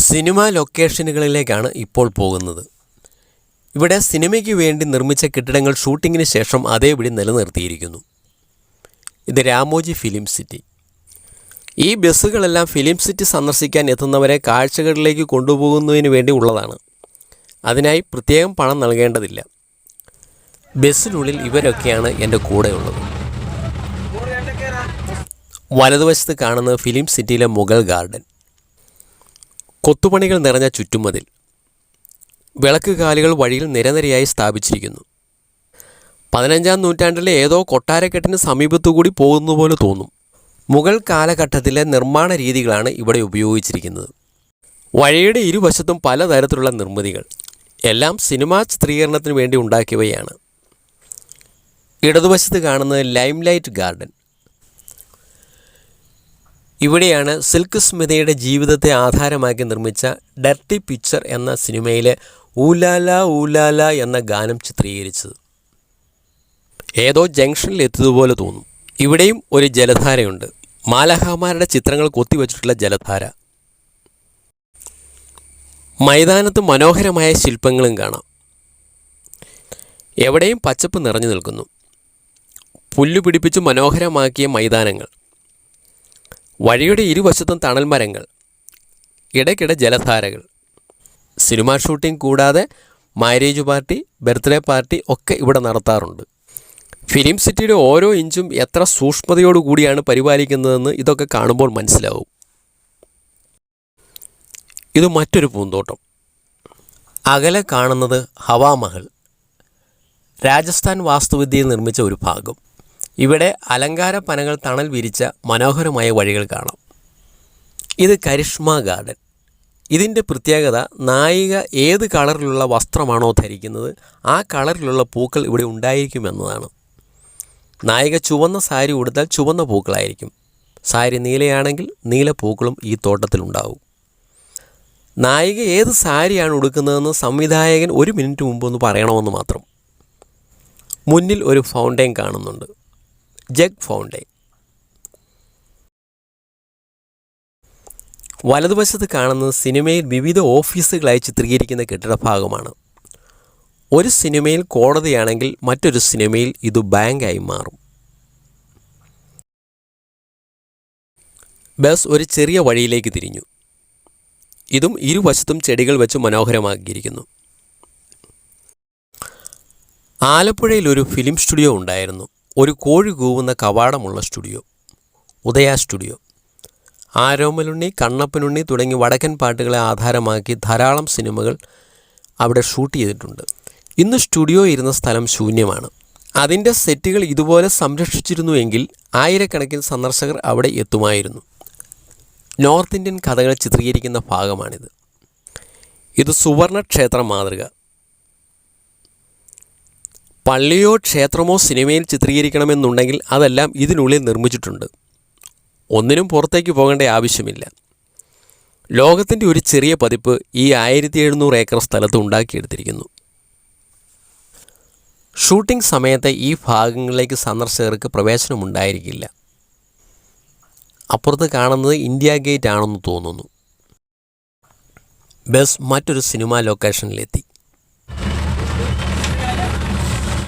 Cinema ലൊക്കേഷനുകളിലേക്കാണ് ഇപ്പോൾ പോകുന്നത്. ഇവിടെ സിനിമയ്ക്ക് വേണ്ടി നിർമ്മിച്ച കെട്ടിടങ്ങൾ ഷൂട്ടിങ്ങിന് ശേഷം അതേപടി നിലനിർത്തിയിരിക്കുന്നു. ഇത് രാമോജി ഫിലിം സിറ്റി. ഈ ബസ്സുകളെല്ലാം ഫിലിം സിറ്റി സന്ദർശിക്കാൻ എത്തുന്നവരെ കാഴ്ചകളിലേക്ക് കൊണ്ടുപോകുന്നതിന് വേണ്ടി ഉള്ളതാണ്. അതിനായി പ്രത്യേകം പണം നൽകേണ്ടതില്ല. ബസ്സിനുള്ളിൽ ഇവരൊക്കെയാണ് എൻ്റെ കൂടെയുള്ളത്. വലതുവശത്ത് കാണുന്നത് ഫിലിം സിറ്റിയിലെ മുഗൾ ഗാർഡൻ. കൊത്തുപണികൾ നിറഞ്ഞ ചുറ്റുമതിൽ, വിളക്കുകാലുകൾ വഴിയിൽ നിരനിരയായി സ്ഥാപിച്ചിരിക്കുന്നു. 15-ാം നൂറ്റാണ്ടിലെ ഏതോ കൊട്ടാരക്കെട്ടിന് സമീപത്തുകൂടി പോകുന്നതുപോലെ തോന്നും. മുഗൾ കാലഘട്ടത്തിലെ നിർമ്മാണ രീതികളാണ് ഇവിടെ ഉപയോഗിച്ചിരിക്കുന്നത്. വഴിയുടെ ഇരുവശത്തും പലതരത്തിലുള്ള നിർമ്മിതികൾ, എല്ലാം സിനിമാ ചിത്രീകരണത്തിന് വേണ്ടി ഉണ്ടാക്കിയവയാണ്. ഇടതുവശത്ത് കാണുന്നത് ലൈം ലൈറ്റ് ഗാർഡൻ. ഇവിടെയാണ് സിൽക്ക് സ്മിതയുടെ ജീവിതത്തെ ആധാരമാക്കി നിർമ്മിച്ച ഡർട്ടി പിക്ചർ എന്ന സിനിമയിലെ ഊലാല ഊലാല എന്ന ഗാനം ചിത്രീകരിച്ചത്. ഏതോ ജംഗ്ഷനിൽ എത്തിയതുപോലെ തോന്നും. ഇവിടെയും ഒരു ജലധാരയുണ്ട്. മാലാഖമാരുടെ ചിത്രങ്ങൾ കൊത്തിവച്ചിട്ടുള്ള ജലധാര. മൈതാനത്ത് മനോഹരമായ ശില്പങ്ങളും കാണാം. എവിടെയും പച്ചപ്പ് നിറഞ്ഞു നിൽക്കുന്നു. പുല്ല് പിടിപ്പിച്ച് മനോഹരമാക്കിയ മൈതാനങ്ങൾ, വഴിയുടെ ഇരുവശത്തും തണൽ മരങ്ങൾ, ഇടയ്ക്കിടെ ജലധാരകൾ. സിനിമാ ഷൂട്ടിംഗ് കൂടാതെ മാരേജ് പാർട്ടി, ബർത്ത്ഡേ പാർട്ടി ഒക്കെ ഇവിടെ നടത്താറുണ്ട്. ഫിലിം സിറ്റിയുടെ ഓരോ ഇഞ്ചും എത്ര സൂക്ഷ്മതയോടുകൂടിയാണ് പരിപാലിക്കുന്നതെന്ന് ഇതൊക്കെ കാണുമ്പോൾ മനസ്സിലാവും. ഇത് മറ്റൊരു പൂന്തോട്ടം. അകലെ കാണുന്നത് ഹവാമഹൽ, രാജസ്ഥാൻ വാസ്തുവിദ്യയിൽ നിർമ്മിച്ച ഒരു ഭാഗം. ഇവിടെ അലങ്കാര പനകൾ തണൽ വിരിച്ച മനോഹരമായ വഴികൾ കാണാം. ഇത് കരിഷ്മ ഗാർഡൻ. ഇതിൻ്റെ പ്രത്യേകത, നായിക ഏത് കളറിലുള്ള വസ്ത്രമാണോ ധരിക്കുന്നത് ആ കളറിലുള്ള പൂക്കൾ ഇവിടെ ഉണ്ടായിരിക്കുമെന്നതാണ്. നായിക ചുവന്ന സാരി ഉടുത്താൽ ചുവന്ന പൂക്കളായിരിക്കും. സാരി നീലയാണെങ്കിൽ നീല പൂക്കളും ഈ തോട്ടത്തിലുണ്ടാവും. നായിക ഏത് സാരിയാണ് ഉടുക്കുന്നതെന്ന് സംവിധായകൻ 1 മിനിറ്റ് മുമ്പൊന്ന് പറയണമെന്ന് മാത്രം. മുന്നിൽ ഒരു ഫൗണ്ടെയിൻ കാണുന്നുണ്ട്, ജഗ് ഫൗണ്ടെയിൻ. വലതുവശത്ത് കാണുന്നത് സിനിമയിൽ വിവിധ ഓഫീസുകളായി ചിത്രീകരിക്കുന്ന കെട്ടിടഭാഗമാണ്. ഒരു സിനിമയിൽ കോടതിയാണെങ്കിൽ മറ്റൊരു സിനിമയിൽ ഇത് ബാങ്കായി മാറും. ബസ് ഒരു ചെറിയ വഴിയിലേക്ക് തിരിഞ്ഞു. ഇതും ഇരുവശത്തും ചെടികൾ വെച്ച് മനോഹരമാക്കിയിരിക്കുന്നു. ആലപ്പുഴയിൽ ഒരു ഫിലിം സ്റ്റുഡിയോ ഉണ്ടായിരുന്നു. ഒരു കോഴി കൂവുന്ന കവാടമുള്ള സ്റ്റുഡിയോ, ഉദയ സ്റ്റുഡിയോ. ആരോമലുണ്ണി, കണ്ണപ്പനുണ്ണി തുടങ്ങി വടക്കൻ പാട്ടുകളെ ആധാരമാക്കി ധാരാളം സിനിമകൾ അവിടെ ഷൂട്ട് ചെയ്തിട്ടുണ്ട്. ഇന്ന് സ്റ്റുഡിയോ ഇരുന്ന സ്ഥലം ശൂന്യമാണ്. അതിൻ്റെ സെറ്റുകൾ ഇതുപോലെ സംരക്ഷിച്ചിരുന്നുവെങ്കിൽ ആയിരക്കണക്കിന് സന്ദർശകർ അവിടെ എത്തുമായിരുന്നു. നോർത്ത് ഇന്ത്യൻ കഥകൾ ചിത്രീകരിക്കുന്ന ഭാഗമാണിത്. ഇത് സുവർണ ക്ഷേത്ര മാതൃക. പള്ളിയോ ക്ഷേത്രമോ സിനിമയിൽ ചിത്രീകരിക്കണമെന്നുണ്ടെങ്കിൽ അതെല്ലാം ഇതിനുള്ളിൽ നിർമ്മിച്ചിട്ടുണ്ട്. ഒന്നിനും പുറത്തേക്ക് പോകേണ്ട ആവശ്യമില്ല. ലോകത്തിൻ്റെ ഒരു ചെറിയ പതിപ്പ് ഈ 1700 ഏക്കർ സ്ഥലത്ത് ഉണ്ടാക്കിയെടുത്തിരിക്കുന്നു. ഷൂട്ടിംഗ് സമയത്ത് ഈ ഭാഗങ്ങളിലേക്ക് സന്ദർശകർക്ക് പ്രവേശനമുണ്ടായിരിക്കില്ല. അപ്പുറത്ത് കാണുന്നത് ഇന്ത്യ ഗേറ്റ് ആണെന്ന് തോന്നുന്നു. ബസ് മറ്റൊരു സിനിമാ ലൊക്കേഷനിലെത്തി.